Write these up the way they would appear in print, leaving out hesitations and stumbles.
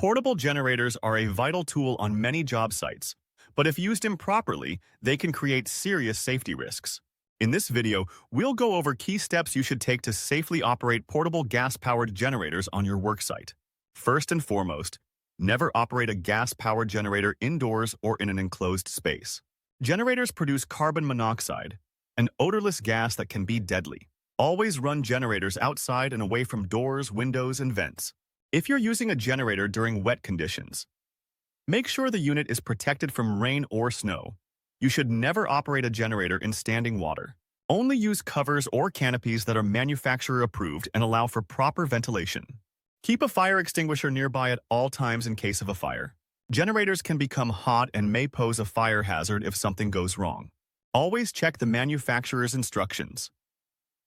Portable generators are a vital tool on many job sites, but if used improperly, they can create serious safety risks. In this video, we'll go over key steps you should take to safely operate portable gas-powered generators on your worksite. First and foremost, never operate a gas-powered generator indoors or in an enclosed space. Generators produce carbon monoxide, an odorless gas that can be deadly. Always run generators outside and away from doors, windows, and vents. If you're using a generator during wet conditions, make sure the unit is protected from rain or snow. You should never operate a generator in standing water. Only use covers or canopies that are manufacturer approved and allow for proper ventilation. Keep a fire extinguisher nearby at all times in case of a fire. Generators can become hot and may pose a fire hazard if something goes wrong. Always check the manufacturer's instructions.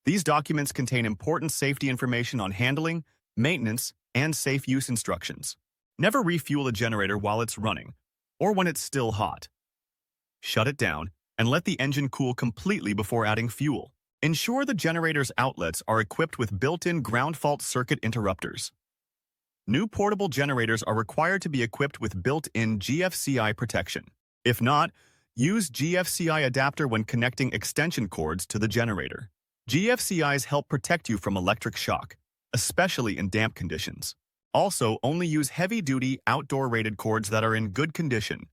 These documents contain important safety information on handling, maintenance, and safe use instructions. Never refuel a generator while it's running, or when it's still hot. Shut it down and let the engine cool completely before adding fuel. Ensure the generator's outlets are equipped with built-in ground fault circuit interrupters. New portable generators are required to be equipped with built-in GFCI protection. If not, use GFCI adapter when connecting extension cords to the generator. GFCIs help protect you from electric shock, especially in damp conditions. Also, only use heavy-duty, outdoor-rated cords that are in good condition.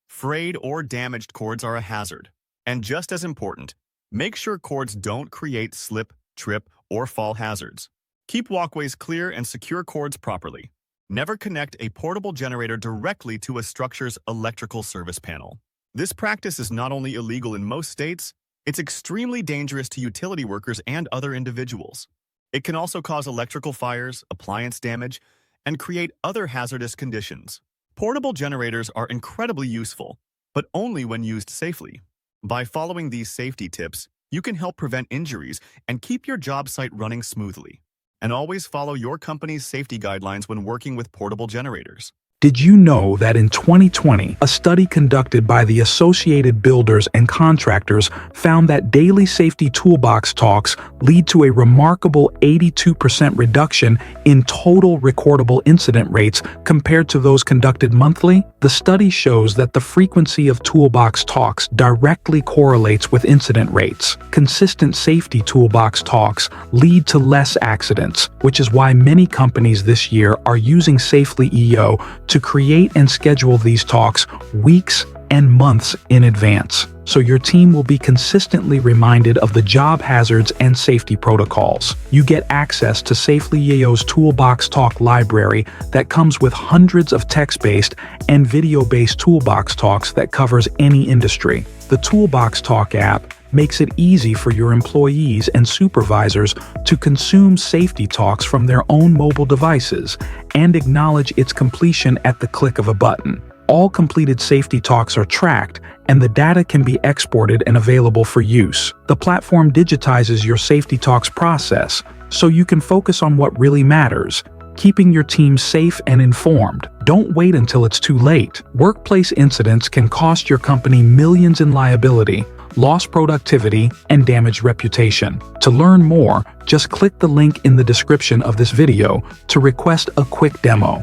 Frayed or damaged cords are a hazard. And just as important, make sure cords don't create slip, trip, or fall hazards. Keep walkways clear and secure cords properly. Never connect a portable generator directly to a structure's electrical service panel. This practice is not only illegal in most states, it's extremely dangerous to utility workers and other individuals. It can also cause electrical fires, appliance damage, and create other hazardous conditions. Portable generators are incredibly useful, but only when used safely. By following these safety tips, you can help prevent injuries and keep your job site running smoothly. And always follow your company's safety guidelines when working with portable generators. Did you know that in 2020, a study conducted by the Associated Builders and Contractors found that daily safety toolbox talks lead to a remarkable 82% reduction in total recordable incident rates compared to those conducted monthly? The study shows that the frequency of toolbox talks directly correlates with incident rates. Consistent safety toolbox talks lead to less accidents, which is why many companies this year are using Safely EO to create and schedule these talks weeks and months in advance, so your team will be consistently reminded of the job hazards and safety protocols. You get access to Safely EO's Toolbox Talk library that comes with hundreds of text-based and video-based toolbox talks that covers any industry. The Toolbox Talk app makes it easy for your employees and supervisors to consume safety talks from their own mobile devices and acknowledge its completion at the click of a button. All completed safety talks are tracked, and the data can be exported and available for use. The platform digitizes your safety talks process, so you can focus on what really matters, keeping your team safe and informed. Don't wait until it's too late. Workplace incidents can cost your company millions in liability, lost productivity, and damaged reputation. To learn more, just click the link in the description of this video to request a quick demo.